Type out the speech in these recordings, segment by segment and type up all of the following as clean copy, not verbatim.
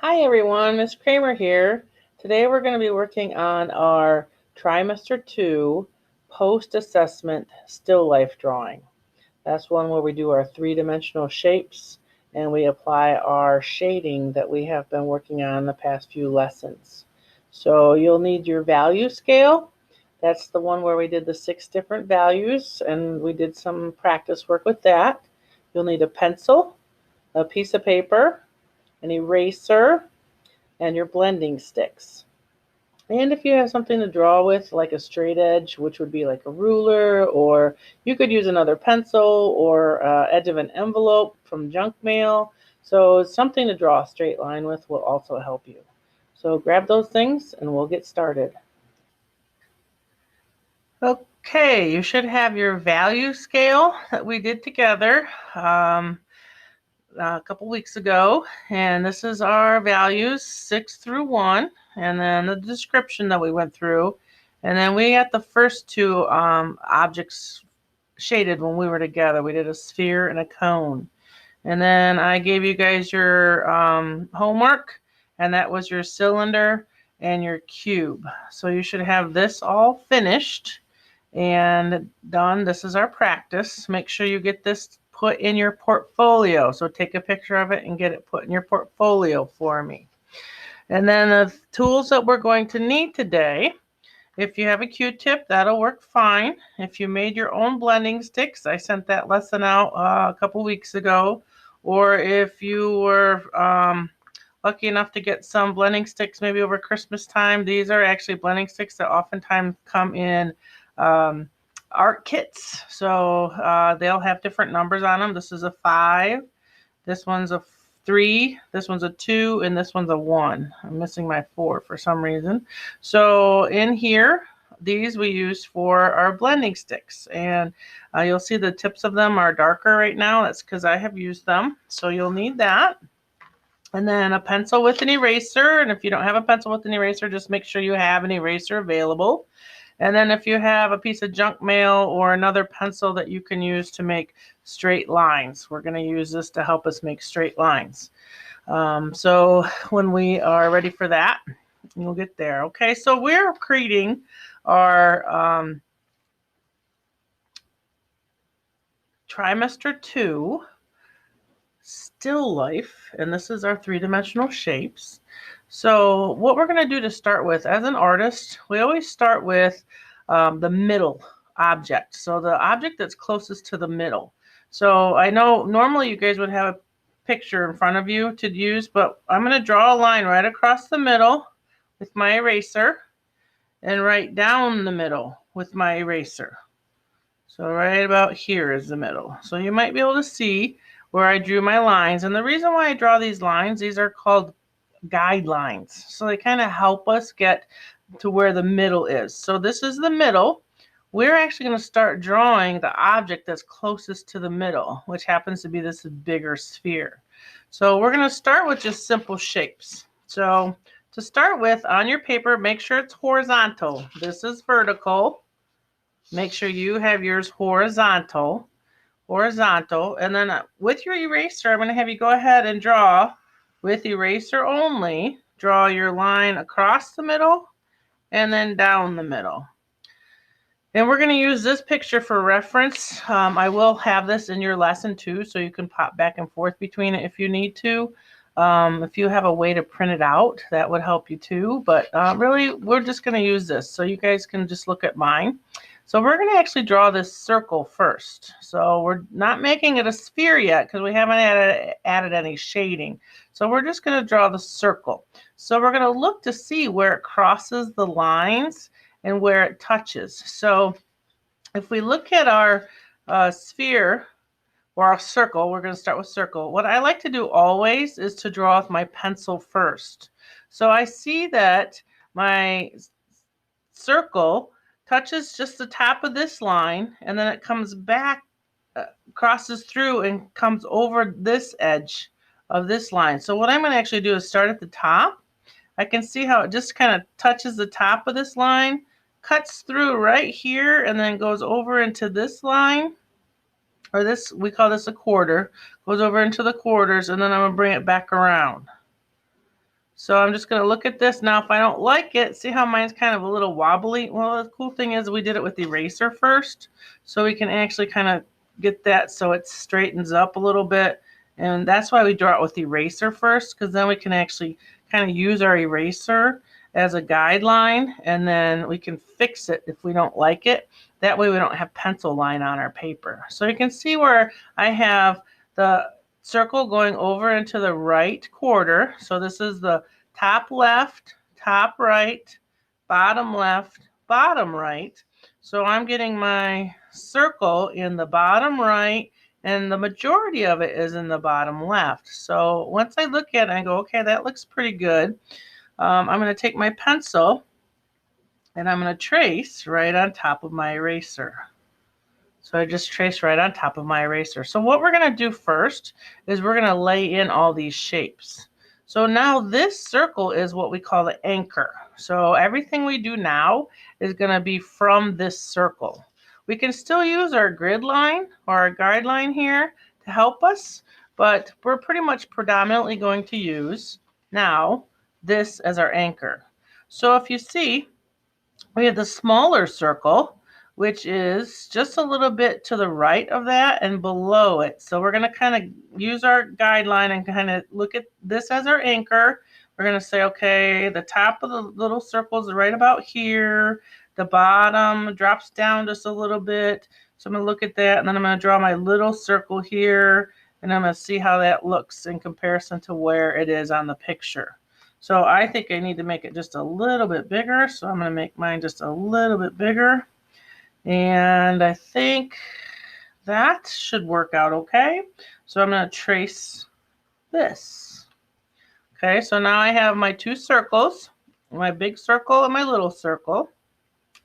Hi everyone, Miss Cramer here. Today we're going to be working on our Trimester 2 post-assessment still life drawing. That's one where we do our three-dimensional shapes and we apply our shading that we have been working on the past few lessons. So you'll need your value scale. That's the one where we did the 6 different values and we did some practice work with that. You'll need a pencil, a piece of paper, an eraser, and your blending sticks. And if you have something to draw with, like a straight edge, which would be like a ruler, or you could use another pencil or edge of an envelope from junk mail. So something to draw a straight line with will also help you. So grab those things and we'll get started. Okay, you should have your value scale that we did together a couple weeks ago, and this is our values 6 through 1, and then the description that we went through, and then we got the first two objects shaded when we were together. We did a sphere and a cone, and then I gave you guys your homework, and that was your cylinder and your cube. So you should have this all finished and done. This is our practice. Make sure you get this put in your portfolio. So take a picture of it and get it put in your portfolio for me. And then the tools that we're going to need today, if you have a Q-tip, that'll work fine. If you made your own blending sticks, I sent that lesson out a couple weeks ago. Or if you were lucky enough to get some blending sticks maybe over Christmas time, these are actually blending sticks that oftentimes come in art kits. So they'll have different numbers on them. This is a 5. This one's a 3. This one's a 2. And this one's a 1. I'm missing my 4 for some reason. So in here, these we use for our blending sticks. And you'll see the tips of them are darker right now. That's because I have used them. So you'll need that. And then a pencil with an eraser. And if you don't have a pencil with an eraser, just make sure you have an eraser available. And then if you have a piece of junk mail or another pencil that you can use to make straight lines, we're going to use this to help us make straight lines. So when we are ready for that, we'll get there. Okay, so we're creating our Trimester 2 still life, and this is our three-dimensional shapes. So what we're going to do to start with, as an artist, we always start with the middle object. So the object that's closest to the middle. So I know normally you guys would have a picture in front of you to use, but I'm going to draw a line right across the middle with my eraser and right down the middle with my eraser. So right about here is the middle. So you might be able to see where I drew my lines. And the reason why I draw these lines, these are called guidelines. So they kind of help us get to where the middle is. So this is the middle. We're actually going to start drawing the object that's closest to the middle, which happens to be this bigger sphere. So we're going to start with just simple shapes. So to start with, on your paper, make sure it's horizontal. This is vertical. Make sure you have yours horizontal. And then with your eraser, I'm going to have you go ahead and draw with eraser only. Draw your line across the middle and then down the middle. And we're going to use this picture for reference. I will have this in your lesson too, so you can pop back and forth between it if you need to. If you have a way to print it out, that would help you too. But really, we're just going to use this, so you guys can just look at mine. So we're going to actually draw this circle first. So we're not making it a sphere yet because we haven't added any shading. So we're just going to draw the circle. So we're going to look to see where it crosses the lines and where it touches. So if we look at our sphere or our circle, we're going to start with circle. What I like to do always is to draw with my pencil first. So I see that my circle touches just the top of this line, and then it comes back, crosses through and comes over this edge of this line. So what I'm going to actually do is start at the top. I can see how it just kind of touches the top of this line, cuts through right here, and then goes over into this line, or this, we call this a quarter, goes over into the quarters, and then I'm going to bring it back around. So I'm just going to look at this. Now, if I don't like it, see how mine's kind of a little wobbly? Well, the cool thing is we did it with the eraser first. So we can actually kind of get that so it straightens up a little bit. And that's why we draw it with the eraser first, because then we can actually kind of use our eraser as a guideline, and then we can fix it if we don't like it. That way we don't have pencil line on our paper. So you can see where I have the circle going over into the right quarter. So this is the top left, top right, bottom left, bottom right. So I'm getting my circle in the bottom right, and the majority of it is in the bottom left. So once I look at it, I go, okay, that looks pretty good. I'm going to take my pencil and I'm going to trace right on top of my eraser. So I just trace right on top of my eraser. So what we're going to do first is we're going to lay in all these shapes. So now this circle is what we call the anchor. So everything we do now is going to be from this circle. We can still use our grid line or our guideline here to help us, but we're pretty much predominantly going to use now this as our anchor. So if you see, we have the smaller circle, which is just a little bit to the right of that and below it. So we're going to kind of use our guideline and kind of look at this as our anchor. We're going to say, okay, the top of the little circle is right about here. The bottom drops down just a little bit. So I'm going to look at that, and then I'm going to draw my little circle here, and I'm going to see how that looks in comparison to where it is on the picture. So I think I need to make it just a little bit bigger. So I'm going to make mine just a little bit bigger. And I think that should work out okay. So I'm going to trace this. Okay, so now I have my two circles, my big circle and my little circle.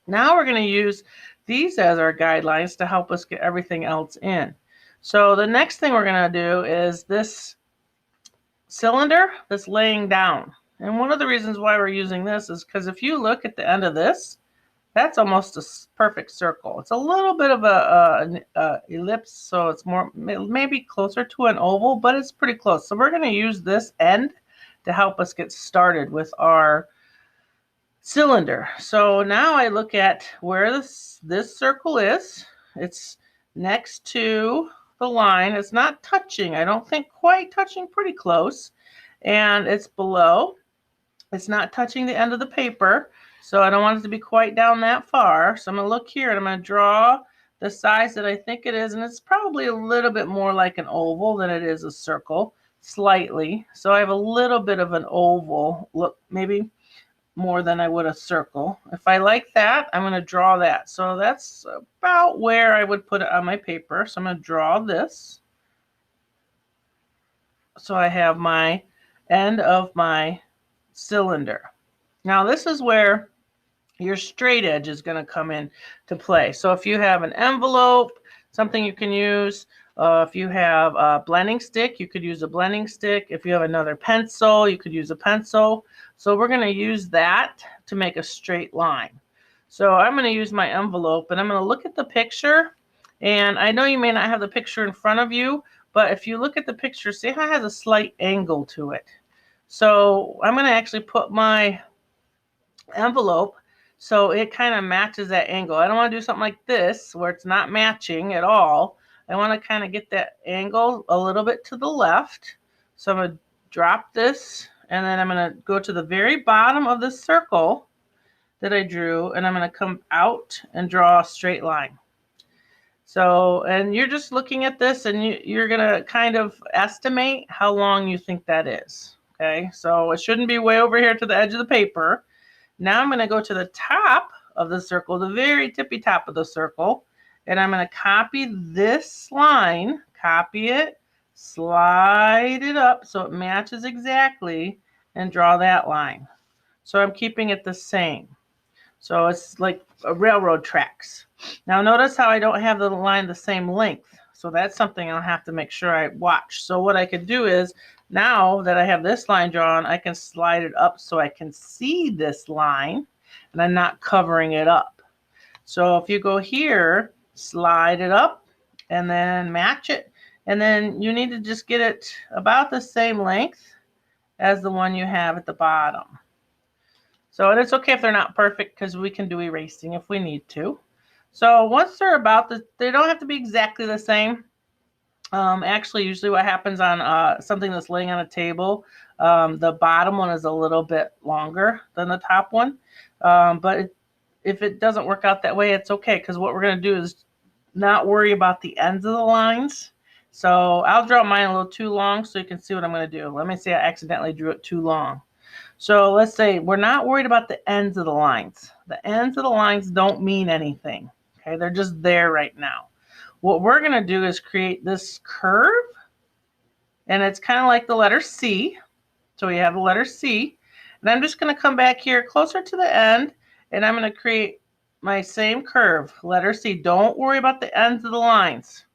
Now we're going to use these as our guidelines to help us get everything else in. So the next thing we're going to do is this cylinder that's laying down. And one of the reasons why we're using this is because if you look at the end of this, that's almost a perfect circle. It's a little bit of an ellipse, so it's more maybe closer to an oval, but it's pretty close. So we're going to use this end to help us get started with our cylinder. So now I look at where this circle is. It's next to the line. It's not touching. I don't think quite touching, pretty close. And it's below. It's not touching the end of the paper, so I don't want it to be quite down that far. So I'm going to look here and I'm going to draw the size that I think it is, and it's probably a little bit more like an oval than it is a circle, slightly. So I have a little bit of an oval look, maybe more than I would a circle. If I like that, I'm going to draw that. So that's about where I would put it on my paper. So I'm going to draw this. So I have my end of my cylinder. Now this is where your straight edge is going to come in to play. So if you have an envelope, something you can use. If you have a blending stick, you could use a blending stick. If you have another pencil, you could use a pencil. So we're going to use that to make a straight line. So I'm going to use my envelope, and I'm going to look at the picture. And I know you may not have the picture in front of you, but if you look at the picture, see how it has a slight angle to it. So I'm going to actually put my envelope so it kind of matches that angle. I don't want to do something like this where it's not matching at all. I want to kind of get that angle a little bit to the left. So I'm going to drop this, and then I'm going to go to the very bottom of the circle that I drew, and I'm going to come out and draw a straight line. So, and you're just looking at this, and you're going to kind of estimate how long you think that is. Okay, so it shouldn't be way over here to the edge of the paper. Now I'm going to go to the top of the circle, the very tippy top of the circle, and I'm going to copy this line, copy it, slide it up so it matches exactly, and draw that line. So I'm keeping it the same. So it's like a railroad tracks. Now notice how I don't have the line the same length. So that's something I'll have to make sure I watch. So what I could do is, now that I have this line drawn, I can slide it up so I can see this line, and I'm not covering it up. So if you go here, slide it up, and then match it. And then you need to just get it about the same length, as the one you have at the bottom. So, and it's okay if they're not perfect because we can do erasing if we need to. So once they're about they don't have to be exactly the same. Actually, usually what happens on something that's laying on a table, the bottom one is a little bit longer than the top one. But if it doesn't work out that way, it's okay, because what we're going to do is not worry about the ends of the lines. So I'll draw mine a little too long so you can see what I'm going to do. Let me say I accidentally drew it too long. So let's say we're not worried about the ends of the lines. The ends of the lines don't mean anything. Okay, they're just there right now. What we're going to do is create this curve, and it's kind of like the letter C. So we have the letter C, and I'm just going to come back here closer to the end, and I'm going to create my same curve, letter C. Don't worry about the ends of the lines.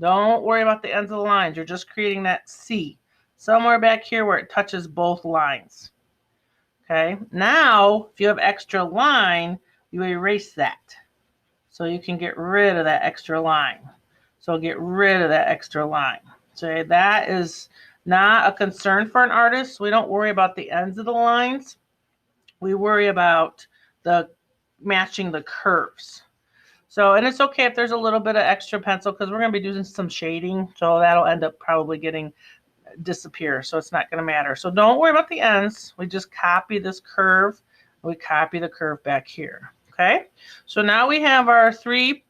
Don't worry about the ends of the lines. You're just creating that C somewhere back here where it touches both lines. Okay, now if you have extra line, you erase that. So you can get rid of that extra line. So get rid of that extra line. So that is not a concern for an artist. We don't worry about the ends of the lines. We worry about the matching the curves. So, and it's okay if there's a little bit of extra pencil, because we're going to be doing some shading. So that'll end up probably getting disappear. So it's not going to matter. So don't worry about the ends. We just copy this curve. We copy the curve back here. Okay. So now we have our we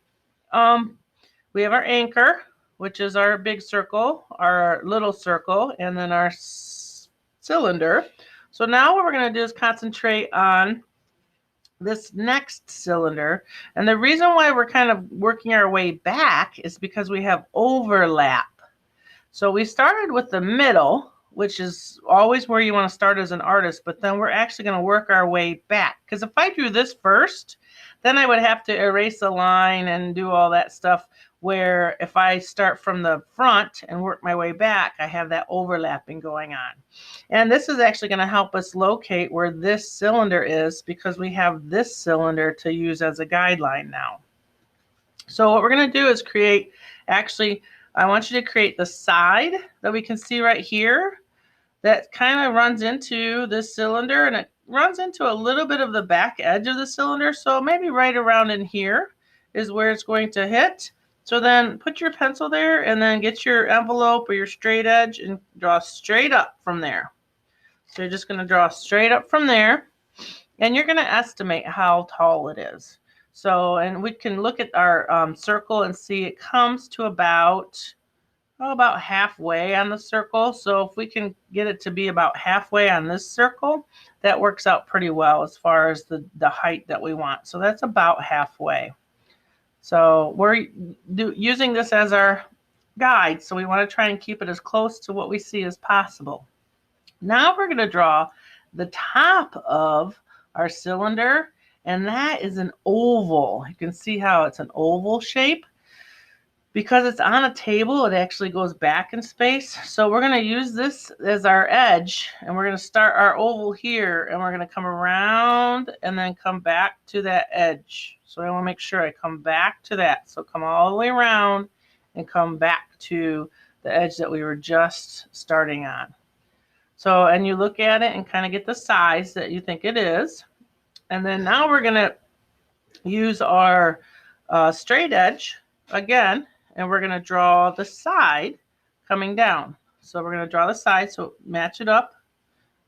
have our anchor, which is our big circle, our little circle, and then our cylinder. So now what we're going to do is concentrate on this next cylinder. And the reason why we're kind of working our way back is because we have overlap. So we started with the middle, which is always where you want to start as an artist, but then we're actually going to work our way back. Because if I drew this first, then I would have to erase a line and do all that stuff, where if I start from the front and work my way back, I have that overlapping going on. And this is actually going to help us locate where this cylinder is, because we have this cylinder to use as a guideline now. So what we're going to do is create, actually, I want you to create the side that we can see right here that kind of runs into this cylinder, and it runs into a little bit of the back edge of the cylinder. So maybe right around in here is where it's going to hit. So then put your pencil there, and then get your envelope or your straight edge and draw straight up from there. So you're just going to draw straight up from there, and you're going to estimate how tall it is. So, and we can look at our circle and see it comes to about halfway on the circle. So if we can get it to be about halfway on this circle, that works out pretty well as far as the height that we want. So that's about halfway. So we're using this as our guide. So we want to try and keep it as close to what we see as possible. Now we're going to draw the top of our cylinder, and that is an oval. You can see how it's an oval shape. Because it's on a table, it actually goes back in space. So we're going to use this as our edge, and we're going to start our oval here, and we're going to come around and then come back to that edge. So I want to make sure I come back to that. So come all the way around and come back to the edge that we were just starting on. So, and you look at it and kind of get the size that you think it is. And then now we're going to use our straight edge again, and we're going to draw the side coming down. So we're going to draw the side, so match it up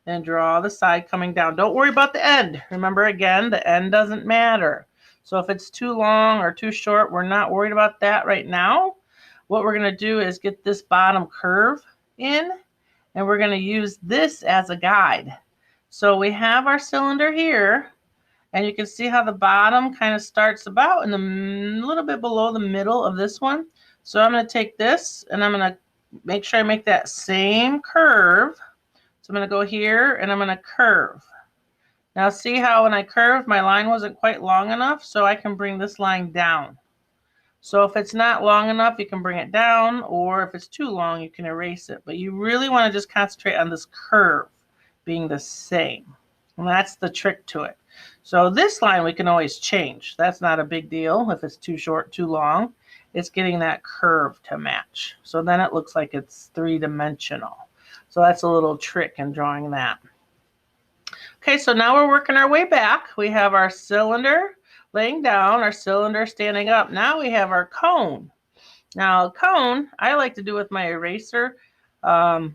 and draw the side coming down. Don't worry about the end. Remember, again, the end doesn't matter. So if it's too long or too short, we're not worried about that right now. What we're going to do is get this bottom curve in, and we're going to use this as a guide. So we have our cylinder here, and you can see how the bottom kind of starts about in the little bit below the middle of this one. So I'm going to take this, and I'm going to make sure I make that same curve. So I'm going to go here, and I'm going to curve. Now see how when I curved, my line wasn't quite long enough, so I can bring this line down. So if it's not long enough, you can bring it down, or if it's too long, you can erase it. But you really want to just concentrate on this curve being the same. And that's the trick to it. So this line we can always change. That's not a big deal if it's too short, too long. It's getting that curve to match. So then it looks like it's three-dimensional. So that's a little trick in drawing that. Okay, so now we're working our way back. We have our cylinder laying down, our cylinder standing up. Now we have our cone. Now, a cone, I like to do with my eraser. We're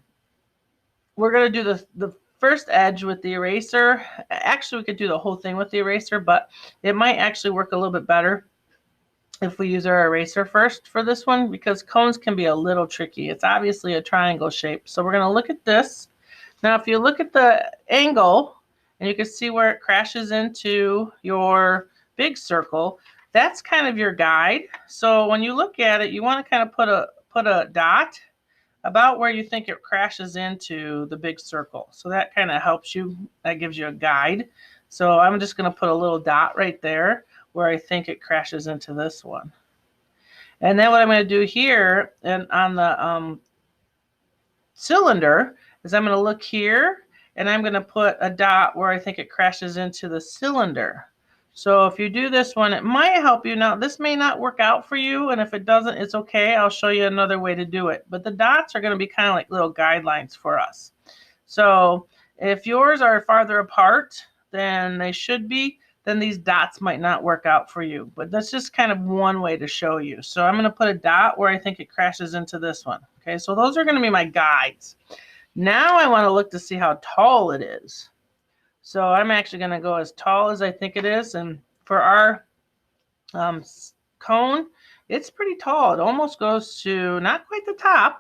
going to do the first edge with the eraser. Actually, we could do the whole thing with the eraser, but it might actually work a little bit better if we use our eraser first for this one, because cones can be a little tricky. It's obviously a triangle shape. So we're going to look at this. Now, if you look at the angle, and you can see where it crashes into your big circle, that's kind of your guide. So when you look at it, you want to kind of put a dot about where you think it crashes into the big circle. So that kind of helps you, that gives you a guide. So I'm just going to put a little dot right there where I think it crashes into this one. And then what I'm going to do here and on the cylinder is I'm going to look here and I'm going to put a dot where I think it crashes into the cylinder. So if you do this one, it might help you. Now, this may not work out for you, and if it doesn't, it's okay. I'll show you another way to do it. But the dots are going to be kind of like little guidelines for us. So if yours are farther apart than they should be, then these dots might not work out for you. But that's just kind of one way to show you. So I'm going to put a dot where I think it crashes into this one. Okay, so those are going to be my guides. Now I want to look to see how tall it is. So I'm actually going to go as tall as I think it is. And for our cone, it's pretty tall. It almost goes to not quite the top,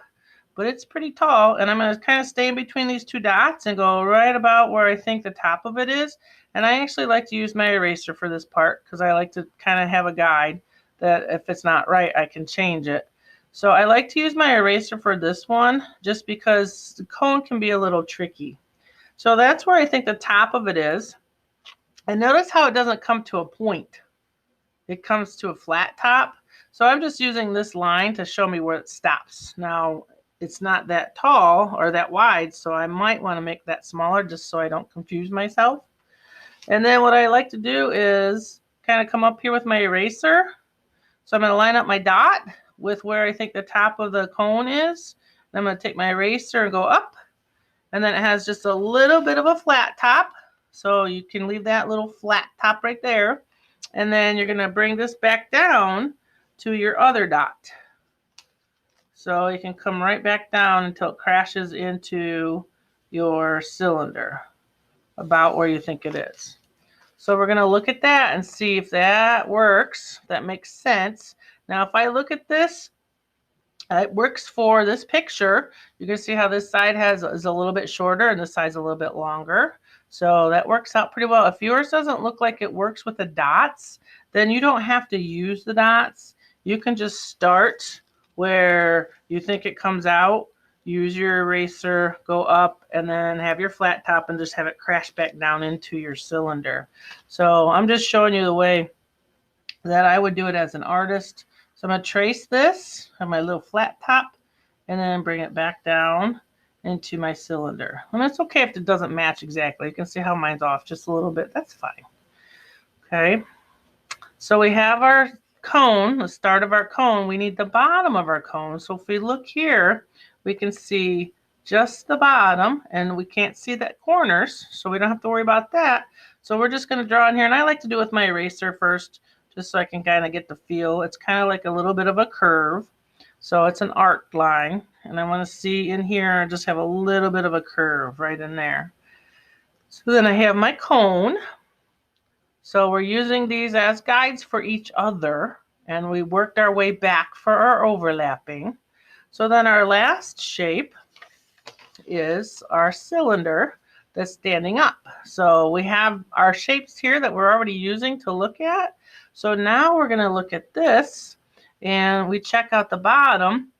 but it's pretty tall. And I'm going to kind of stay in between these two dots and go right about where I think the top of it is. And I actually like to use my eraser for this part because I like to kind of have a guide that if it's not right, I can change it. So I like to use my eraser for this one just because the cone can be a little tricky. So that's where I think the top of it is. And notice how it doesn't come to a point. It comes to a flat top. So I'm just using this line to show me where it stops. Now, it's not that tall or that wide, so I might want to make that smaller just so I don't confuse myself. And then what I like to do is kind of come up here with my eraser. So I'm going to line up my dot with where I think the top of the cone is. And I'm going to take my eraser and go up. And then it has just a little bit of a flat top. So you can leave that little flat top right there. And then you're going to bring this back down to your other dot. So you can come right back down until it crashes into your cylinder, about where you think it is. So we're going to look at that and see if that works, if that makes sense. Now, if I look at this, it works for this picture. You can see how this side is a little bit shorter and this side's a little bit longer. So that works out pretty well. If yours doesn't look like it works with the dots, then you don't have to use the dots. You can just start where you think it comes out, use your eraser, go up, and then have your flat top and just have it crash back down into your cylinder. So I'm just showing you the way that I would do it as an artist. So I'm going to trace this, have my little flat top, and then bring it back down into my cylinder. And it's okay if it doesn't match exactly. You can see how mine's off just a little bit. That's fine. Okay. So we have our cone, the start of our cone. We need the bottom of our cone. So if we look here, we can see just the bottom, and we can't see that corners, so we don't have to worry about that. So we're just going to draw in here, and I like to do it with my eraser first, just so I can kind of get the feel. It's kind of like a little bit of a curve. So it's an arc line. And I want to see in here, just have a little bit of a curve right in there. So then I have my cone. So we're using these as guides for each other. And we worked our way back for our overlapping. So then our last shape is our cylinder that's standing up. So we have our shapes here that we're already using to look at. So now we're going to look at this and we check out the bottom.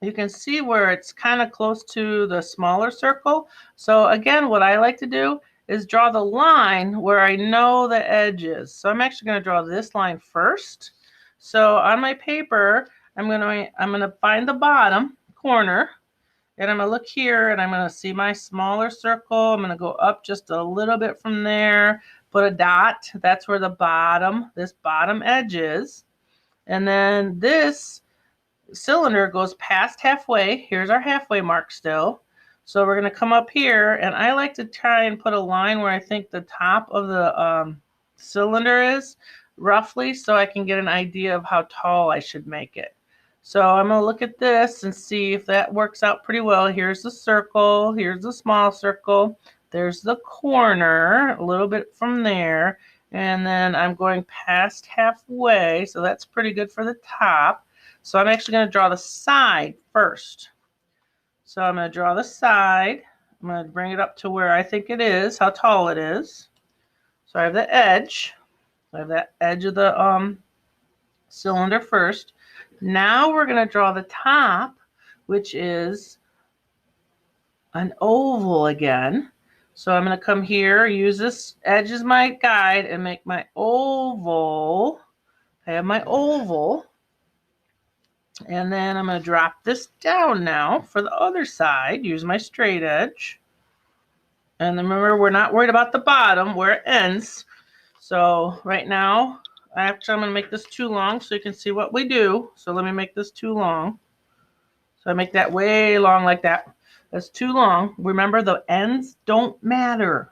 You can see where it's kind of close to the smaller circle. So again, what I like to do is draw the line where I know the edge is. So I'm actually going to draw this line first. So on my paper, I'm going to find the bottom corner. And I'm going to look here and I'm going to see my smaller circle. I'm going to go up just a little bit from there, put a dot. That's where this bottom edge is. And then this cylinder goes past halfway. Here's our halfway mark still. So we're going to come up here, and I like to try and put a line where I think the top of the cylinder is, roughly, so I can get an idea of how tall I should make it. So I'm going to look at this and see if that works out pretty well. Here's the circle, here's the small circle, there's the corner, a little bit from there, and then I'm going past halfway, so that's pretty good for the top. So I'm actually going to draw the side first. So I'm going to draw the side. I'm going to bring it up to where I think it is, how tall it is. So I have the edge. I have that edge of the cylinder first. Now we're going to draw the top, which is an oval again. So I'm going to come here, use this edge as my guide, and make my oval. I have my oval. And then I'm going to drop this down now for the other side. Use my straight edge. And remember, we're not worried about the bottom, where it ends. So right now, actually I'm going to make this too long so you can see what we do. So let me make this too long. So I make that way long like that. That's too long. Remember, the ends don't matter.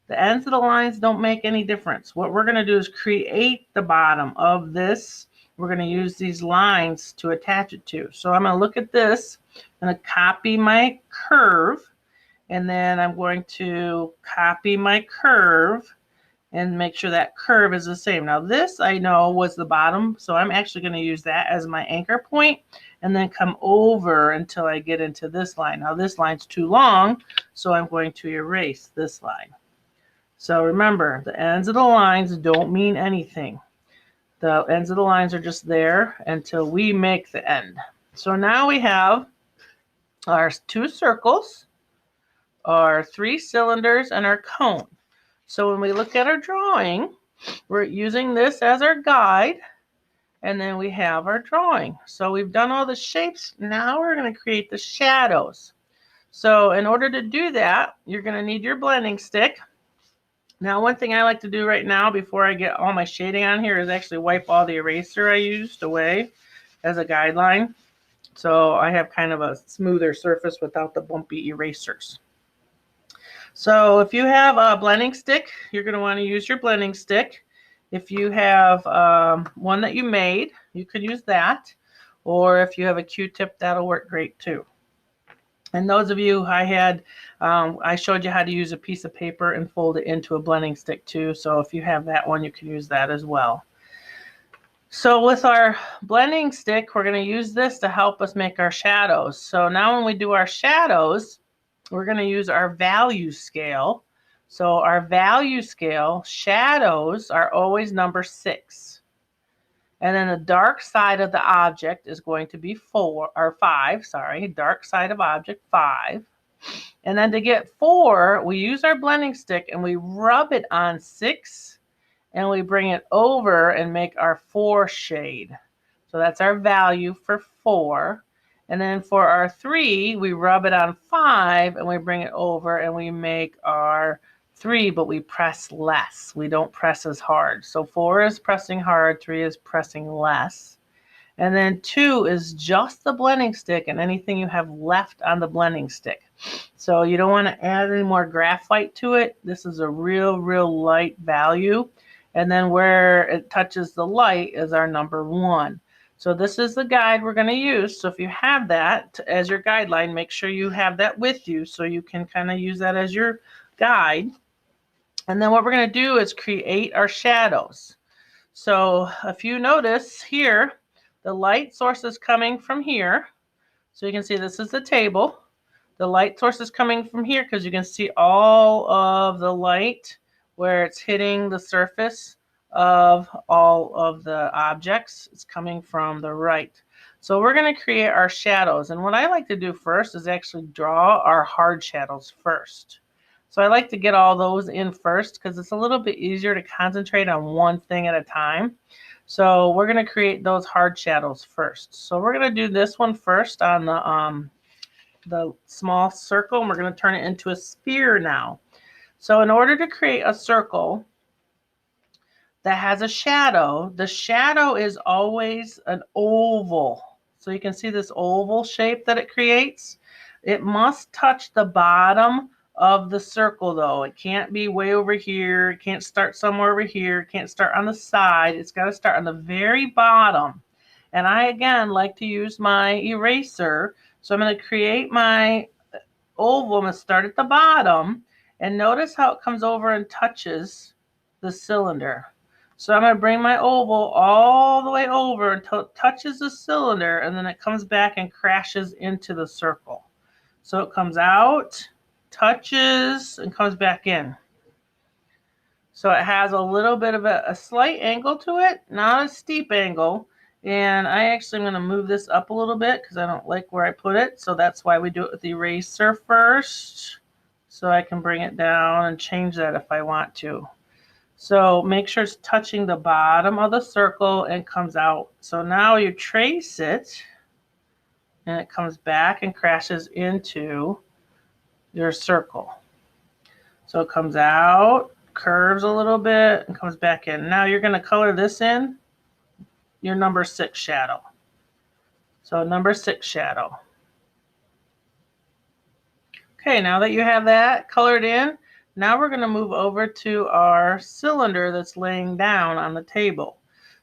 The ends of the lines don't make any difference. What we're going to do is create the bottom of this. We're going to use these lines to attach it to. So I'm going to look at this. I'm going to copy my curve. And then I'm going to copy my curve and make sure that curve is the same. Now this I know was the bottom, so I'm actually going to use that as my anchor point and then come over until I get into this line. Now this line's too long, so I'm going to erase this line. So remember, the ends of the lines don't mean anything. The ends of the lines are just there until we make the end. So now we have our two circles, our three cylinders, and our cone. So when we look at our drawing, we're using this as our guide, and then we have our drawing. So we've done all the shapes. Now we're going to create the shadows. So in order to do that, you're going to need your blending stick. Now, one thing I like to do right now before I get all my shading on here is actually wipe all the eraser I used away as a guideline. So I have kind of a smoother surface without the bumpy erasers. So if you have a blending stick, you're going to want to use your blending stick. If you have one that you made, you could use that. Or if you have a Q-tip, that'll work great too. And those of you I showed you how to use a piece of paper and fold it into a blending stick too. So if you have that one, you can use that as well. So with our blending stick, we're going to use this to help us make our shadows. So now when we do our shadows, we're going to use our value scale. So our value scale, shadows are always number 6. And then the dark side of the object is going to be 5, dark side of object 5. And then to get 4, we use our blending stick and we rub it on 6 and we bring it over and make our 4 shade. So that's our value for 4. And then for our 3, we rub it on 5 and we bring it over and we make our 3, but we press less. We don't press as hard. So 4 is pressing hard, 3 is pressing less. And then 2 is just the blending stick and anything you have left on the blending stick. So you don't want to add any more graphite to it. This is a real light value. And then where it touches the light is our number 1. So this is the guide we're going to use. So if you have that as your guideline, make sure you have that with you so you can kind of use that as your guide. And then what we're going to do is create our shadows. So if you notice here, the light source is coming from here. So you can see this is the table. The light source is coming from here because you can see all of the light where it's hitting the surface of all of the objects. It's coming from the right. So we're going to create our shadows. And what I like to do first is actually draw our hard shadows first. So I like to get all those in first because it's a little bit easier to concentrate on one thing at a time. So we're going to create those hard shadows first. So we're going to do this one first on the small circle, and we're going to turn it into a sphere now. So in order to create a circle that has a shadow, the shadow is always an oval. So you can see this oval shape that it creates. It must touch the bottom of the circle though. It can't be way over here. It can't start somewhere over here. It can't start on the side. It's got to start on the very bottom. And I, again, like to use my eraser. So I'm going to create my oval. I'm going to start at the bottom. And notice how it comes over and touches the cylinder. So I'm going to bring my oval all the way over until it touches the cylinder. And then it comes back and crashes into the circle. So it comes out, touches, and comes back in. So it has a little bit of a slight angle to it, not a steep angle. And I actually am going to move this up a little bit because I don't like where I put it. So that's why we do it with the eraser first. So I can bring it down and change that if I want to. So make sure it's touching the bottom of the circle and comes out. So now you trace it. And it comes back and crashes into your circle. So it comes out, curves a little bit, and comes back in. Now you're going to color this in your number 6 shadow. So number 6 shadow. Okay, now that you have that colored in, now we're going to move over to our cylinder that's laying down on the table.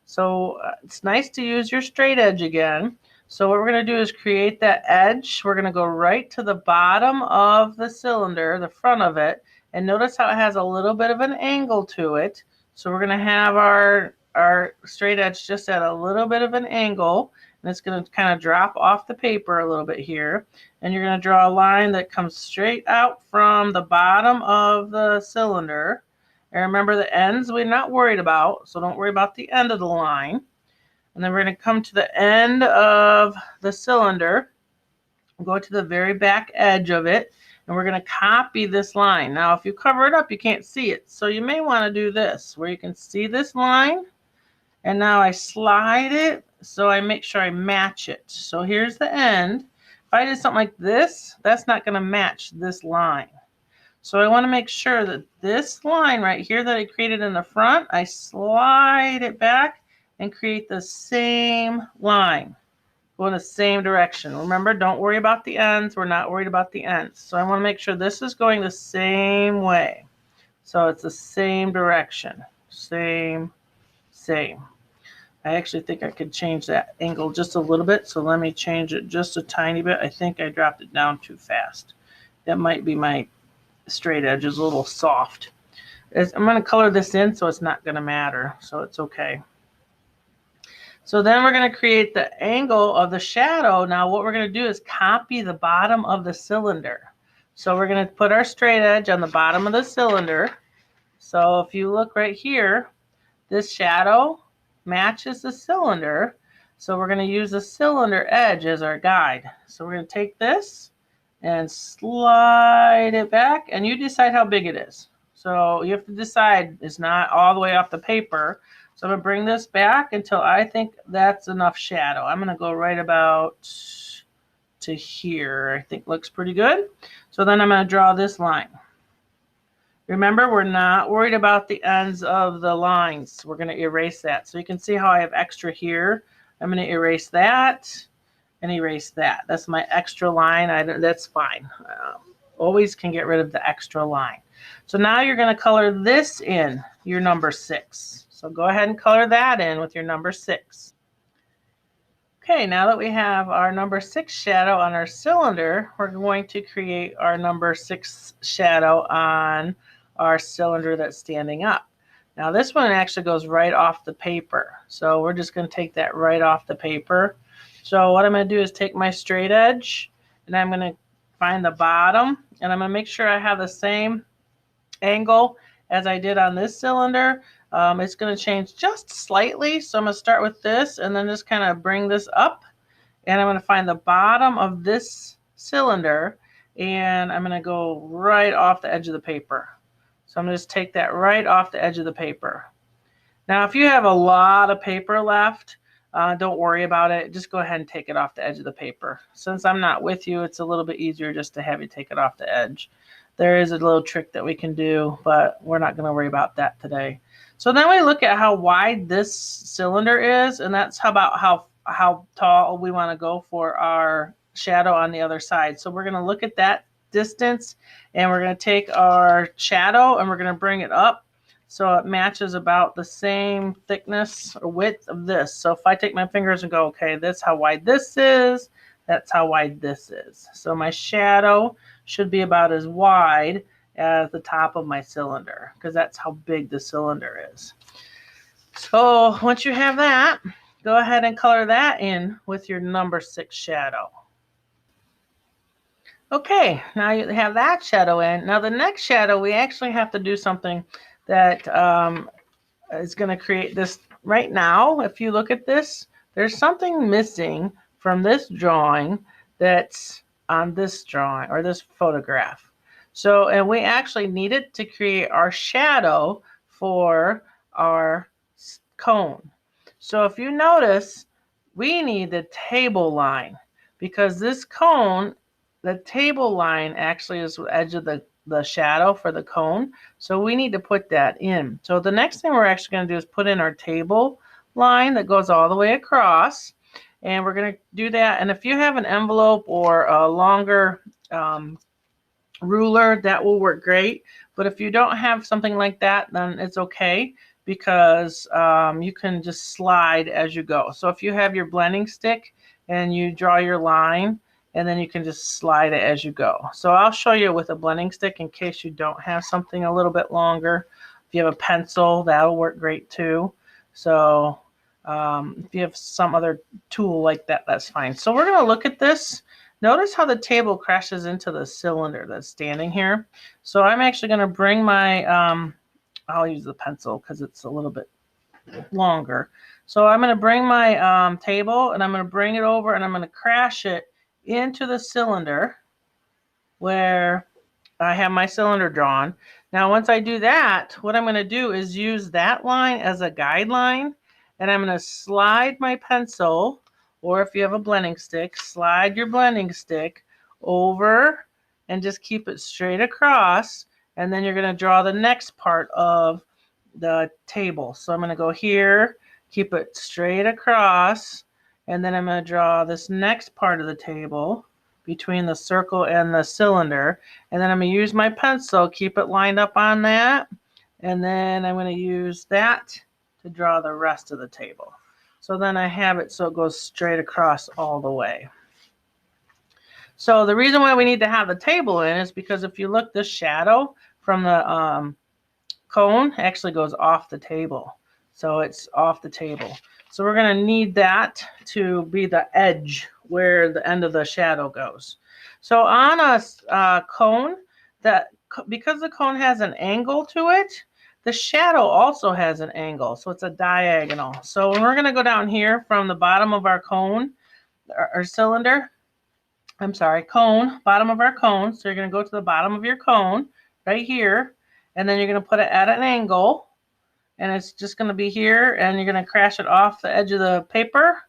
So it's nice to use your straight edge again. So what we're going to do is create that edge. We're going to go right to the bottom of the cylinder, the front of it, and notice how it has a little bit of an angle to it. So we're going to have our straight edge just at a little bit of an angle, and it's going to kind of drop off the paper a little bit here. And you're going to draw a line that comes straight out from the bottom of the cylinder. And remember, the ends we're not worried about, so don't worry about the end of the line. And then we're going to come to the end of the cylinder, go to the very back edge of it, and we're going to copy this line. Now, if you cover it up, you can't see it. So you may want to do this, where you can see this line. And now I slide it, so I make sure I match it. So here's the end. If I did something like this, that's not going to match this line. So I want to make sure that this line right here that I created in the front, I slide it back and create the same line. Go in the same direction. Remember, don't worry about the ends. We're not worried about the ends. So I want to make sure this is going the same way. So it's the same direction. Same. I actually think I could change that angle just a little bit. So let me change it just a tiny bit. I think I dropped it down too fast. That might be my straight edge is a little soft. I'm going to color this in, so it's not going to matter. So it's okay. So then we're going to create the angle of the shadow. Now what we're going to do is copy the bottom of the cylinder. So we're going to put our straight edge on the bottom of the cylinder. So if you look right here, this shadow matches the cylinder. So we're going to use the cylinder edge as our guide. So we're going to take this and slide it back, and you decide how big it is. So you have to decide it's not all the way off the paper. So I'm going to bring this back until I think that's enough shadow. I'm going to go right about to here. I think looks pretty good. So then I'm going to draw this line. Remember, we're not worried about the ends of the lines. We're going to erase that. So you can see how I have extra here. I'm going to erase that and erase that. That's my extra line. That's fine. Always can get rid of the extra line. So now you're going to color this in your number 6. So go ahead and color that in with your number 6. Okay, now that we have our number 6 shadow on our cylinder, we're going to create our number 6 shadow on our cylinder that's standing up. Now this one actually goes right off the paper. So we're just going to take that right off the paper. So what I'm going to do is take my straight edge, and I'm going to find the bottom, and I'm going to make sure I have the same angle as I did on this cylinder. It's going to change just slightly. So I'm going to start with this and then just kind of bring this up. And I'm going to find the bottom of this cylinder, and I'm going to go right off the edge of the paper. So I'm going to just take that right off the edge of the paper. Now, if you have a lot of paper left, don't worry about it. Just go ahead and take it off the edge of the paper. Since I'm not with you, it's a little bit easier just to have you take it off the edge. There is a little trick that we can do, but we're not going to worry about that today. So then we look at how wide this cylinder is, and that's about how tall we want to go for our shadow on the other side. So we're going to look at that distance, and we're going to take our shadow and we're going to bring it up so it matches about the same thickness or width of this. So if I take my fingers and go, okay, this how wide this is, that's how wide this is. So my shadow should be about as wide as the top of my cylinder, because that's how big the cylinder is. So once you have that, go ahead and color that in with your number 6 shadow. Okay, now you have that shadow in. Now the next shadow, we actually have to do something that is going to create this. Right now, if you look at this, there's something missing from this drawing that's on this drawing or this photograph. So, and we actually need it to create our shadow for our cone. So if you notice, we need the table line, because this cone, the table line actually is the edge of the shadow for the cone. So we need to put that in. So the next thing we're actually going to do is put in our table line that goes all the way across. And we're going to do that. And if you have an envelope or a longer ruler, that will work great. But if you don't have something like that, then it's okay, because you can just slide as you go. So if you have your blending stick and you draw your line, and then you can just slide it as you go. So I'll show you with a blending stick in case you don't have something a little bit longer. If you have a pencil, that'll work great too. So if you have some other tool like that, that's fine. So we're going to look at this. Notice how the table crashes into the cylinder that's standing here. So I'm actually going to bring my, I'll use the pencil because it's a little bit longer. So I'm going to bring my table, and I'm going to bring it over, and I'm going to crash it into the cylinder where I have my cylinder drawn. Now once I do that, what I'm going to do is use that line as a guideline, and I'm going to slide my pencil, or if you have a blending stick, slide your blending stick over and just keep it straight across, and then you're going to draw the next part of the table. So I'm going to go here, keep it straight across, and then I'm going to draw this next part of the table between the circle and the cylinder. And then I'm going to use my pencil, keep it lined up on that. And then I'm going to use that to draw the rest of the table. So then I have it so it goes straight across all the way. So the reason why we need to have the table in is because if you look, this shadow from the cone actually goes off the table. So it's off the table. So we're going to need that to be the edge where the end of the shadow goes. So on a cone, because the cone has an angle to it, the shadow also has an angle. So it's a diagonal. So when we're going to go down here from the bottom of our cone, or cylinder, cone, bottom of our cone. So you're going to go to the bottom of your cone right here, and then you're going to put it at an angle. And it's just going to be here, and you're going to crash it off the edge of the paper.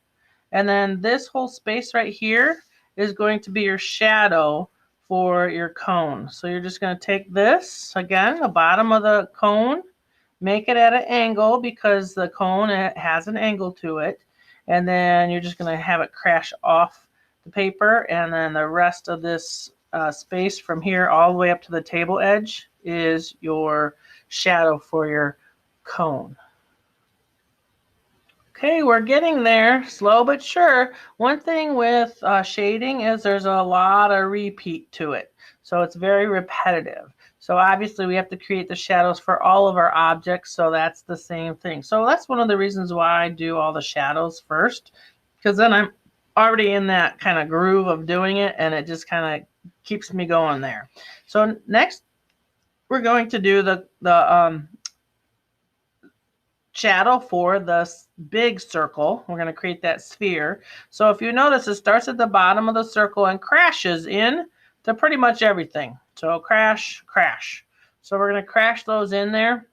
And then this whole space right here is going to be your shadow for your cone. So you're just going to take this, again, the bottom of the cone, make it at an angle because the cone has an angle to it. And then you're just going to have it crash off the paper. And then the rest of this space from here all the way up to the table edge is your shadow for your cone. Okay, we're getting there, slow but sure. One thing with shading is there's a lot of repeat to it. So it's very repetitive. So obviously we have to create the shadows for all of our objects, so that's the same thing. So that's one of the reasons why I do all the shadows first, because then I'm already in that kind of groove of doing it, and it just kind of keeps me going there. So next we're going to do the shadow for the big circle. We're going to create that sphere. So if you notice, it starts at the bottom of the circle and crashes in to pretty much everything. So crash, crash. So we're going to crash those in there.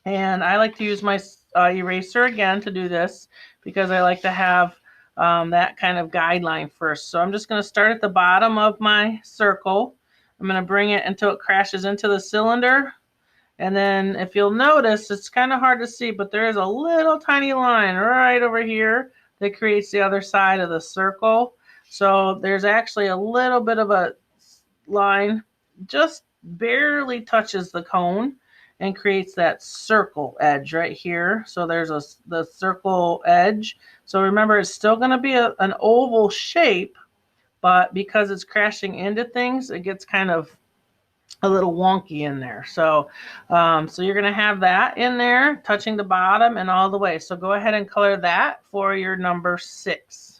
And I like to use my eraser again to do this because I like to have that kind of guideline first. So I'm just going to start at the bottom of my circle. I'm going to bring it until it crashes into the cylinder. And then if you'll notice, it's kind of hard to see, but there is a little tiny line right over here that creates the other side of the circle. So there's actually a little bit of a line, just barely touches the cone and creates that circle edge right here. So there's the circle edge. So remember, it's still going to be an oval shape, but because it's crashing into things, it gets kind of a little wonky in there. So you're going to have that in there touching the bottom and all the way. So go ahead and color that for your number 6.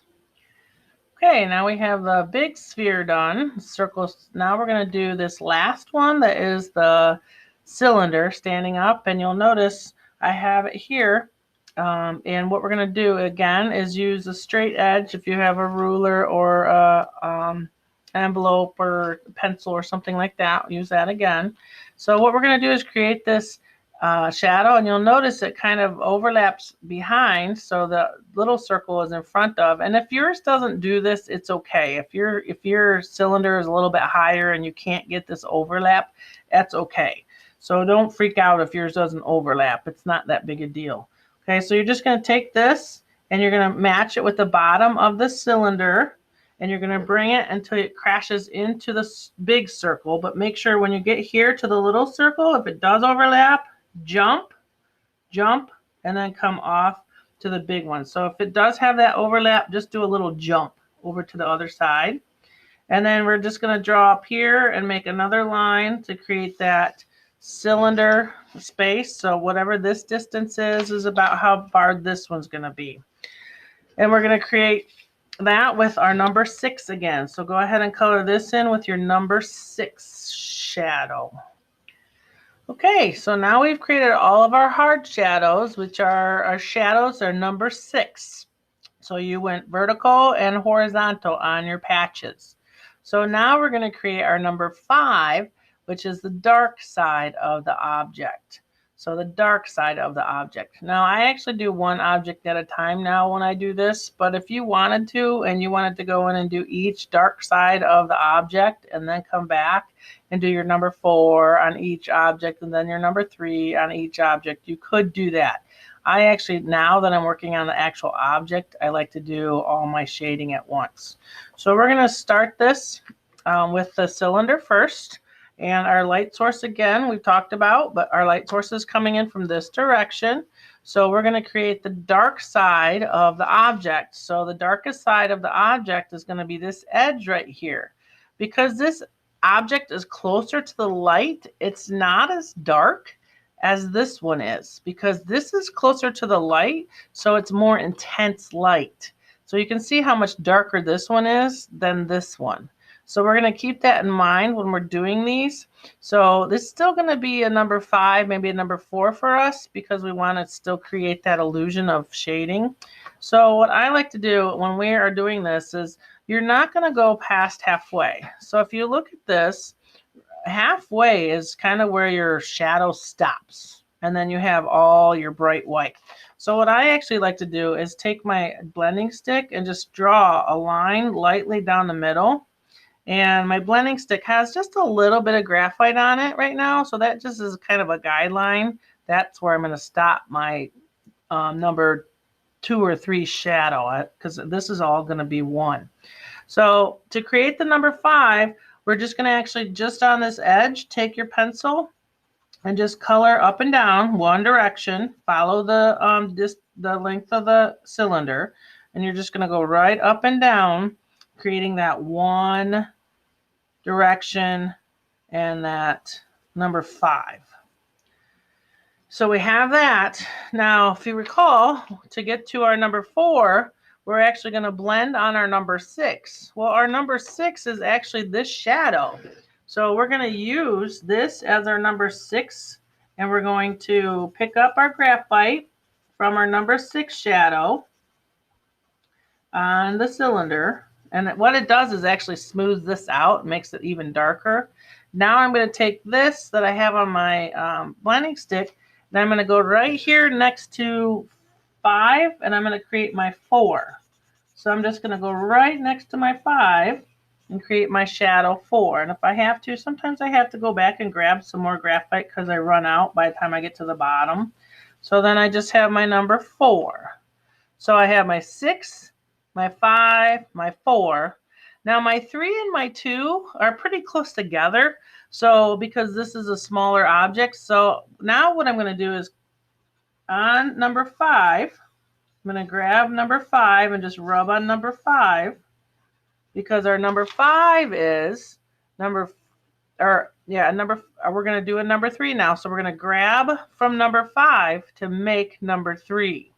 Okay, now we have the big sphere done. Circles. Now we're going to do this last one that is the cylinder standing up, and you'll notice I have it here. And what we're going to do again is use a straight edge. If you have a ruler or a envelope or pencil or something like that, use that again. So what we're going to do is create this shadow, and you'll notice it kind of overlaps behind, so the little circle is in front of. And if yours doesn't do this, it's okay. If your cylinder is a little bit higher and you can't get this overlap, that's okay. So don't freak out if yours doesn't overlap. It's not that big a deal. Okay, so you're just going to take this and you're going to match it with the bottom of the cylinder, and you're going to bring it until it crashes into the big circle. But make sure when you get here to the little circle, if it does overlap, jump, and then come off to the big one. So if it does have that overlap, just do a little jump over to the other side. And then we're just going to draw up here and make another line to create that cylinder space. So whatever this distance is about how far this one's going to be. And we're going to create that with our number 6 again. So go ahead and color this in with your number 6 shadow. Okay, so now we've created all of our hard shadows, which are our shadows are number 6. So you went vertical and horizontal on your patches. So now we're going to create our number 5, which is the dark side of the object. So the dark side of the object. Now I actually do one object at a time now when I do this, but if you wanted to and you wanted to go in and do each dark side of the object and then come back and do your number 4 on each object and then your number 3 on each object, you could do that. I actually, now that I'm working on the actual object, I like to do all my shading at once. So we're going to start this with the cylinder first. And our light source, again, we've talked about, but our light source is coming in from this direction. So we're going to create the dark side of the object. So the darkest side of the object is going to be this edge right here. Because this object is closer to the light, it's not as dark as this one is, because this is closer to the light, so it's more intense light. So you can see how much darker this one is than this one. So we're going to keep that in mind when we're doing these. So this is still going to be a number 5, maybe a number 4 for us, because we want to still create that illusion of shading. So what I like to do when we are doing this is you're not going to go past halfway. So if you look at this, halfway is kind of where your shadow stops. And then you have all your bright white. So what I actually like to do is take my blending stick and just draw a line lightly down the middle. And my blending stick has just a little bit of graphite on it right now. So that just is kind of a guideline. That's where I'm going to stop my number 2 or 3 shadow, because this is all going to be 1. So to create the number 5, we're just going to actually just on this edge, take your pencil and just color up and down one direction. Follow the length of the cylinder. And you're just going to go right up and down, creating that one direction and that number 5. So we have that. Now, if you recall, to get to our number 4, we're actually going to blend on our number 6. Well, our number 6 is actually this shadow. So we're going to use this as our number 6, and we're going to pick up our graphite from our number 6 shadow on the cylinder. And what it does is actually smooth this out, makes it even darker. Now I'm going to take this that I have on my blending stick, and I'm going to go right here next to 5, and I'm going to create my 4. So I'm just going to go right next to my 5 and create my shadow 4. And if I have to, sometimes I have to go back and grab some more graphite because I run out by the time I get to the bottom. So then I just have my number 4. So I have my 6, my 5, my 4, Now my 3 and my 2 are pretty close together, so because this is a smaller object. So now what I'm going to do is on number 5, I'm going to grab number 5 and just rub on number 5, because our number 5 is we're going to do a number 3 now. So we're going to grab from number 5 to make number 3.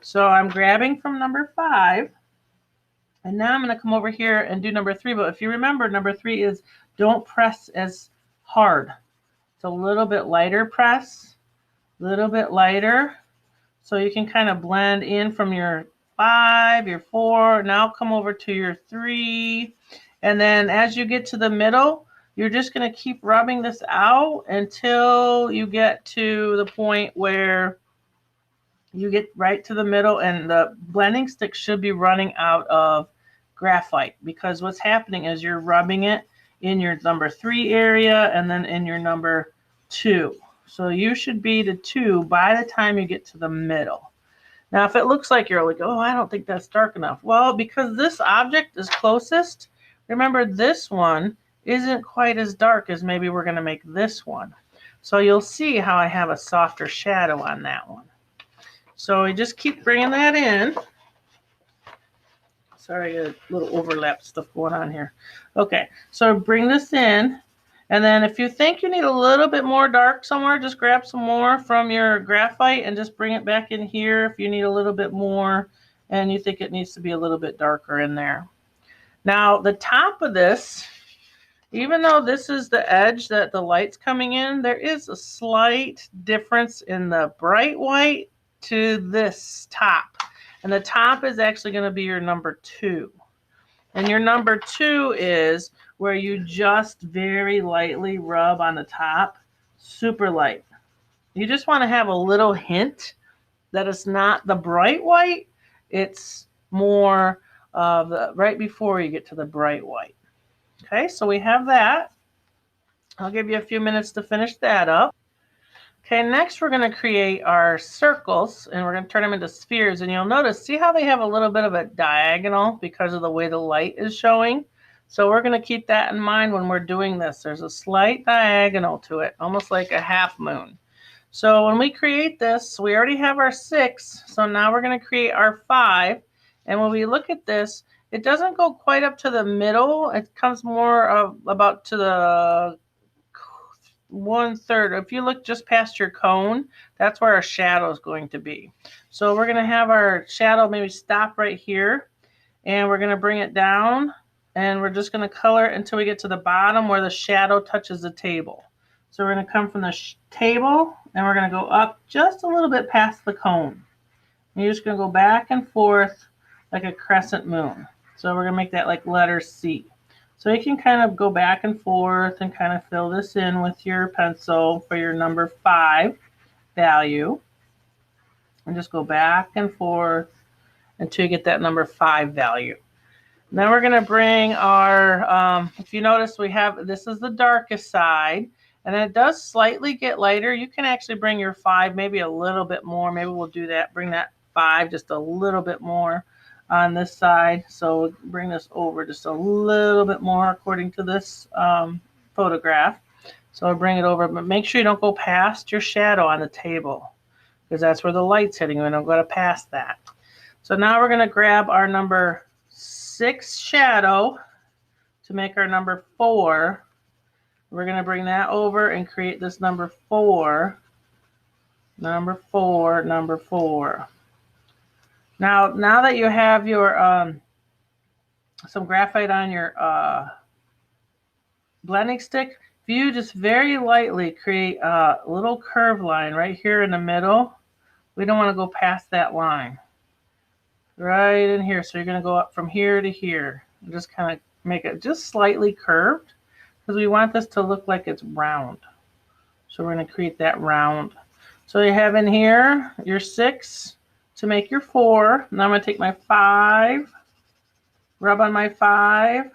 So I'm grabbing from number 5, and now I'm going to come over here and do number 3. But if you remember, number 3 is don't press as hard. It's a little bit lighter press, a little bit lighter. So you can kind of blend in from your 5, your 4. Now come over to your 3. And then as you get to the middle, you're just going to keep rubbing this out until you get to the point where you get right to the middle, and the blending stick should be running out of graphite, because what's happening is you're rubbing it in your number 3 area and then in your number 2. So you should be to 2 by the time you get to the middle. Now, if it looks like you're like, oh, I don't think that's dark enough. Well, because this object is closest, remember this one isn't quite as dark as maybe we're going to make this one. So you'll see how I have a softer shadow on that one. So we just keep bringing that in. Sorry, I got a little overlap stuff going on here. Okay, so bring this in. And then if you think you need a little bit more dark somewhere, just grab some more from your graphite and just bring it back in here if you need a little bit more and you think it needs to be a little bit darker in there. Now, the top of this, even though this is the edge that the light's coming in, there is a slight difference in the bright white to this top. And the top is actually going to be your number 2. And your number 2 is where you just very lightly rub on the top, super light. You just want to have a little hint that it's not the bright white, it's more of the right before you get to the bright white. Okay, so we have that. I'll give you a few minutes to finish that up. Okay, next we're going to create our circles, and we're going to turn them into spheres. And you'll notice, see how they have a little bit of a diagonal because of the way the light is showing? So we're going to keep that in mind when we're doing this. There's a slight diagonal to it, almost like a half moon. So when we create this, we already have our 6. So now we're going to create our 5. And when we look at this, it doesn't go quite up to the middle. It comes more of about to the 1/3. If you look just past your cone, that's where our shadow is going to be. So we're going to have our shadow maybe stop right here, and we're going to bring it down, and we're just going to color it until we get to the bottom where the shadow touches the table. So we're going to come from the table, and we're going to go up just a little bit past the cone. And you're just going to go back and forth like a crescent moon. So we're going to make that like letter C. So you can kind of go back and forth and kind of fill this in with your pencil for your number 5 value. And just go back and forth until you get that number 5 value. Now we're going to bring our, if you notice, we have, this is the darkest side, and it does slightly get lighter. You can actually bring your 5 maybe a little bit more. Maybe we'll do that, bring that 5 just a little bit more on this side. So bring this over just a little bit more according to this photograph. So I'll bring it over, but make sure you don't go past your shadow on the table, because that's where the light's hitting. We don't go past that. So now we're going to grab our number 6 shadow to make our number 4. We're going to bring that over and create this number 4, number 4, number 4. Now that you have your some graphite on your blending stick, if you just very lightly create a little curve line right here in the middle, we don't want to go past that line. Right in here. So you're going to go up from here to here. And just kind of make it just slightly curved, because we want this to look like it's round. So we're going to create that round. So you have in here your 6 to make your 4. Now I'm going to take my 5, rub on my 5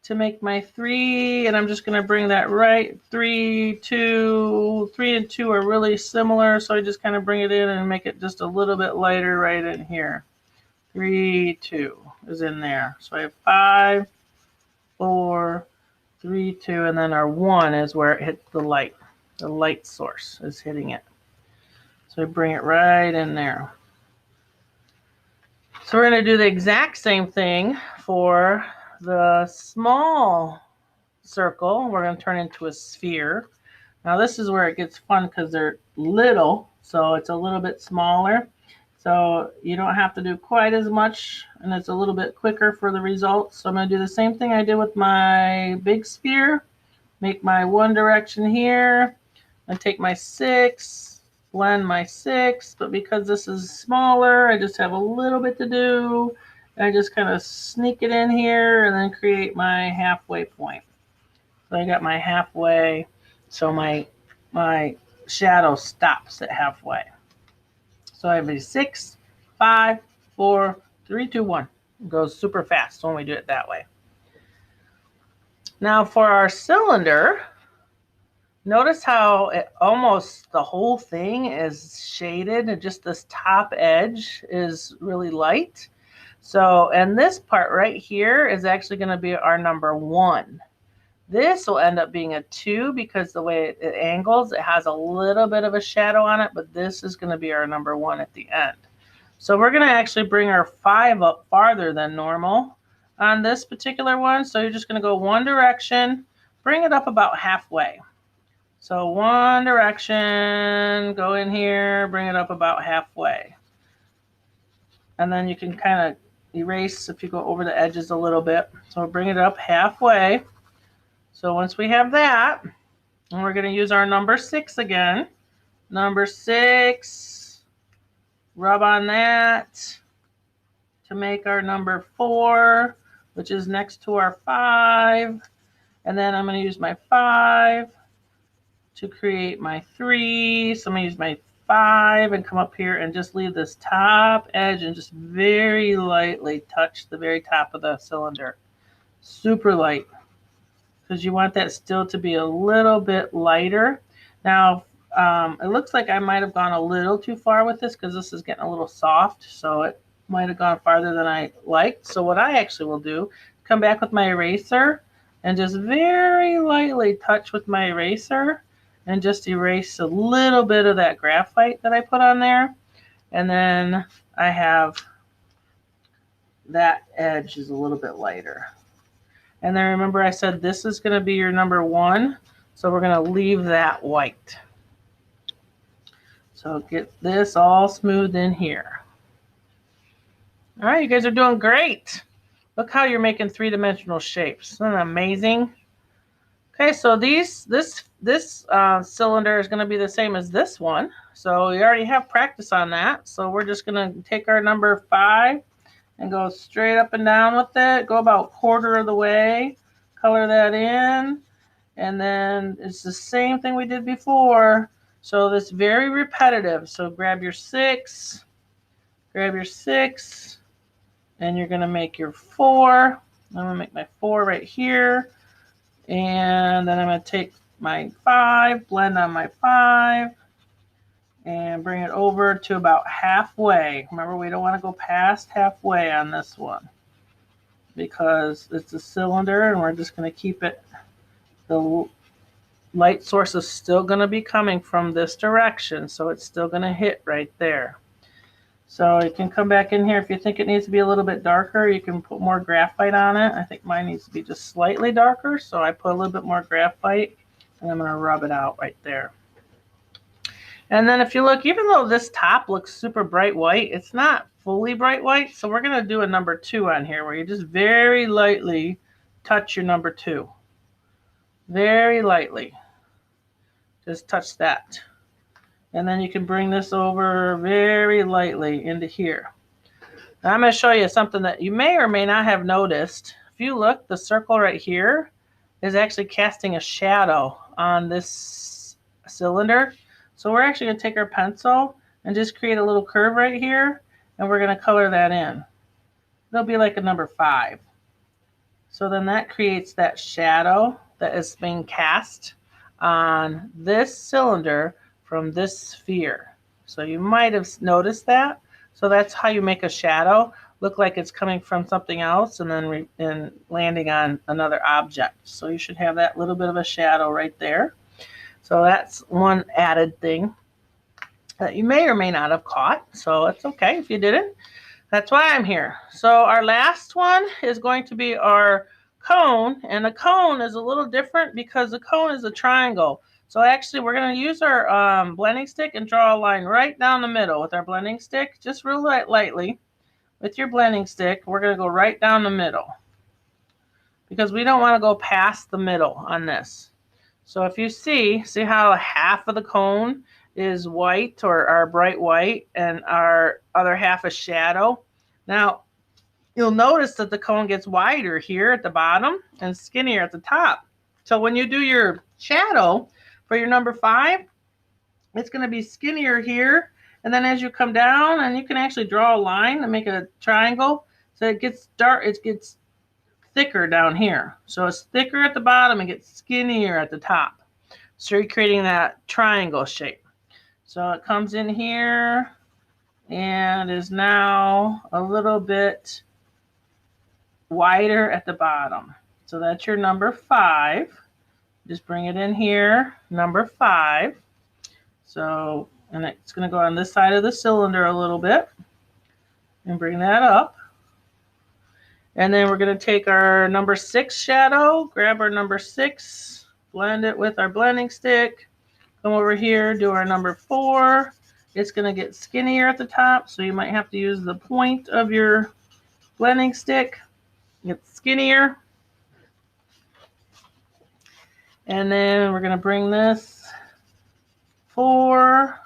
to make my 3, and I'm just going to bring that right 3, 2, 3 and 2 are really similar, so I just kind of bring it in and make it just a little bit lighter right in here. 3, 2 is in there. So I have 5, 4, 3, 2, and then our 1 is where it hits the light. The light source is hitting it. So we bring it right in there. So we're going to do the exact same thing for the small circle. We're going to turn into a sphere. Now this is where it gets fun because they're little, so it's a little bit smaller. So you don't have to do quite as much, and it's a little bit quicker for the results. So I'm going to do the same thing I did with my big sphere. Make my one direction here, and take my 6, blend my 6, but because this is smaller, I just have a little bit to do. And I just kind of sneak it in here and then create my halfway point. So I got my halfway, so my shadow stops at halfway. So I have a 6, 5, 4, 3, 2, 1. It goes super fast when we do it that way. Now for our cylinder, notice how it almost the whole thing is shaded and just this top edge is really light. So, and this part right here is actually going to be our number 1. This will end up being a 2 because the way it angles, it has a little bit of a shadow on it, but this is going to be our number 1 at the end. So we're going to actually bring our 5 up farther than normal on this particular one. So you're just going to go one direction, bring it up about halfway. So one direction, go in here, bring it up about halfway. And then you can kind of erase if you go over the edges a little bit. So bring it up halfway. So once we have that, and we're going to use our number 6 again. Number 6, rub on that to make our number 4, which is next to our 5. And then I'm going to use my 5 to create my 3. So I'm going to use my 5 and come up here and just leave this top edge and just very lightly touch the very top of the cylinder. Super light, because you want that still to be a little bit lighter. Now, it looks like I might have gone a little too far with this because this is getting a little soft, so it might have gone farther than I liked. So what I actually will do, come back with my eraser and just very lightly touch with my eraser and just erase a little bit of that graphite that I put on there. And then I have that edge is a little bit lighter. And then remember I said this is going to be your number 1. So we're going to leave that white. So get this all smoothed in here. All right, you guys are doing great. Look how you're making 3-dimensional shapes. Isn't that amazing? Okay, so this cylinder is going to be the same as this one. So we already have practice on that. So we're just going to take our number 5 and go straight up and down with it. Go about 1/4 of the way. Color that in. And then it's the same thing we did before. So this very repetitive. So grab your 6. Grab your 6. And you're going to make your 4. I'm going to make my 4 right here. And then I'm going to take my 5, blend on my 5. And bring it over to about halfway. Remember, we don't want to go past halfway on this one because it's a cylinder and we're just going to keep it. The light source is still going to be coming from this direction, so it's still going to hit right there. So you can come back in here. If you think it needs to be a little bit darker, you can put more graphite on it. I think mine needs to be just slightly darker, so I put a little bit more graphite and I'm going to rub it out right there. And then if you look, even though this top looks super bright white, it's not fully bright white. So we're going to do a number 2 on here where you just very lightly touch your number 2. Very lightly. Just touch that. And then you can bring this over very lightly into here. Now I'm going to show you something that you may or may not have noticed. If you look, the circle right here is actually casting a shadow on this cylinder. So we're actually going to take our pencil and just create a little curve right here, and we're going to color that in. It'll be like a number 5. So then that creates that shadow that is being cast on this cylinder from this sphere. So you might have noticed that. So that's how you make a shadow. look like it's coming from something else and then landing on another object. So you should have that little bit of a shadow right there. So that's one added thing that you may or may not have caught. So it's okay if you didn't. That's why I'm here. So our last one is going to be our cone, and the cone is a little different because the cone is a triangle. So actually we're going to use our blending stick and draw a line right down the middle with our blending stick, just real lightly. With your blending stick, we're going to go right down the middle because we don't want to go past the middle on this. So if you see how half of the cone is white or bright white and our other half is shadow. Now, you'll notice that the cone gets wider here at the bottom and skinnier at the top. So when you do your shadow for your number 5, it's going to be skinnier here. And then as you come down, and you can actually draw a line and make a triangle. So it gets dark, it gets thicker down here. So it's thicker at the bottom and gets skinnier at the top. So you're creating that triangle shape. So it comes in here and is now a little bit wider at the bottom. So that's your number 5. Just bring it in here, number 5. So, and it's going to go on this side of the cylinder a little bit and bring that up. And then we're going to take our number 6 shadow, grab our number 6, blend it with our blending stick, come over here, do our number 4. It's going to get skinnier at the top, so you might have to use the point of your blending stick. Get skinnier. And then we're going to bring this 4,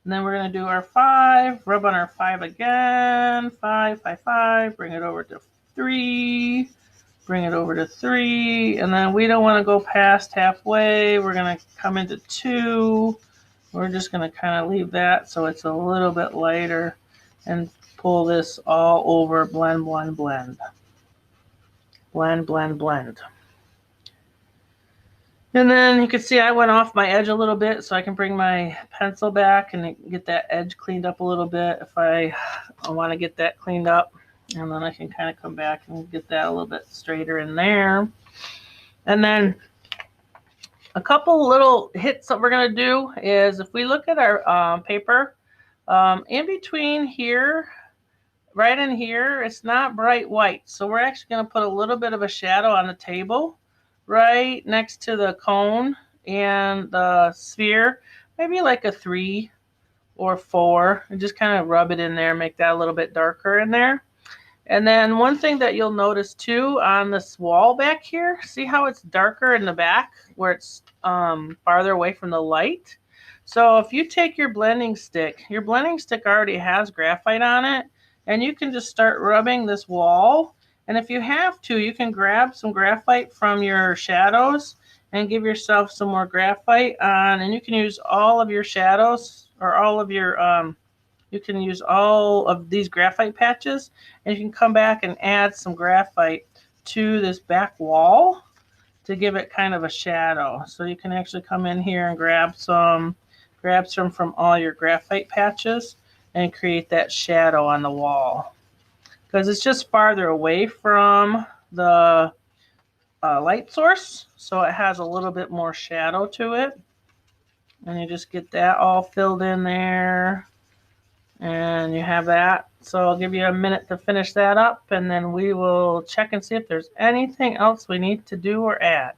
and then we're going to do our 5, rub on our 5 again, 5, 5, 5, bring it over to 3, bring it over to 3, and then we don't want to go past halfway. We're going to come into 2. We're just going to kind of leave that so it's a little bit lighter and pull this all over, blend, blend, blend. Blend, blend, blend. And then you can see I went off my edge a little bit, so I can bring my pencil back and get that edge cleaned up a little bit if I want to get that cleaned up. And then I can kind of come back and get that a little bit straighter in there. And then a couple little hits that we're going to do is if we look at our paper, in between here, right in here, it's not bright white. So we're actually going to put a little bit of a shadow on the table right next to the cone and the sphere, maybe like a 3 or 4, and just kind of rub it in there, make that a little bit darker in there. And then one thing that you'll notice too on this wall back here, see how it's darker in the back where it's farther away from the light? So if you take your blending stick already has graphite on it, and you can just start rubbing this wall. And if you have to, you can grab some graphite from your shadows and give yourself some more graphite on, and you can use all of your shadows or all of your you can use all of these graphite patches, and you can come back and add some graphite to this back wall to give it kind of a shadow. So you can actually come in here and grab some from all your graphite patches and create that shadow on the wall. Because it's just farther away from the light source, so it has a little bit more shadow to it. And you just get that all filled in there. And you have that. So I'll give you a minute to finish that up, and then we will check and see if there's anything else we need to do or add.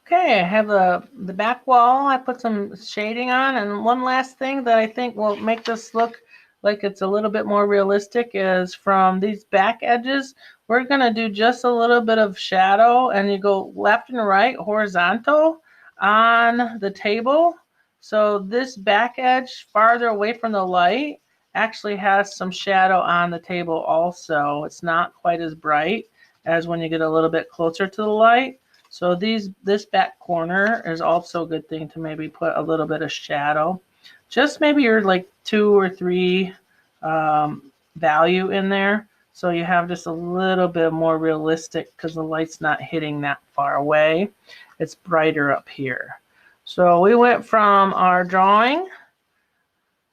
Okay, I have the back wall. I put some shading on, and one last thing that I think will make this look like it's a little bit more realistic is from these back edges, we're going to do just a little bit of shadow, and you go left and right horizontal on the table. So this back edge farther away from the light actually has some shadow on the table also. It's not quite as bright as when you get a little bit closer to the light. So this back corner is also a good thing to maybe put a little bit of shadow. Just maybe your like 2 or 3 value in there. So you have just a little bit more realistic because the light's not hitting that far away. It's brighter up here. So we went from our drawing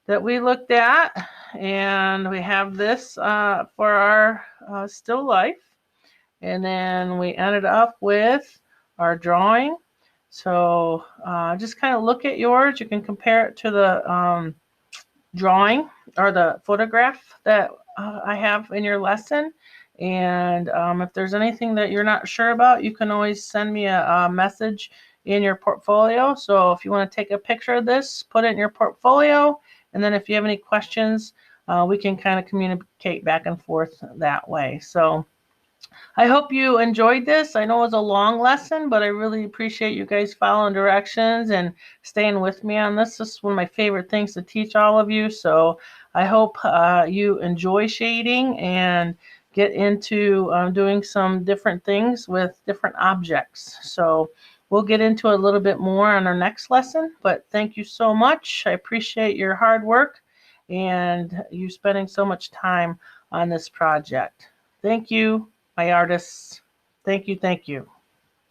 that we looked at, and we have this for our still life. And then we ended up with our drawing. So just kind of look at yours. You can compare it to the drawing or the photograph that I have in your lesson. And if there's anything that you're not sure about, you can always send me a message in your portfolio. So if you want to take a picture of this, put it in your portfolio. And then if you have any questions, we can kind of communicate back and forth that way. So I hope you enjoyed this. I know it was a long lesson, but I really appreciate you guys following directions and staying with me on this. This is one of my favorite things to teach all of you. So I hope you enjoy shading and get into doing some different things with different objects. So we'll get into a little bit more on our next lesson, but thank you so much. I appreciate your hard work and you spending so much time on this project. Thank you, my artists. Thank you, thank you.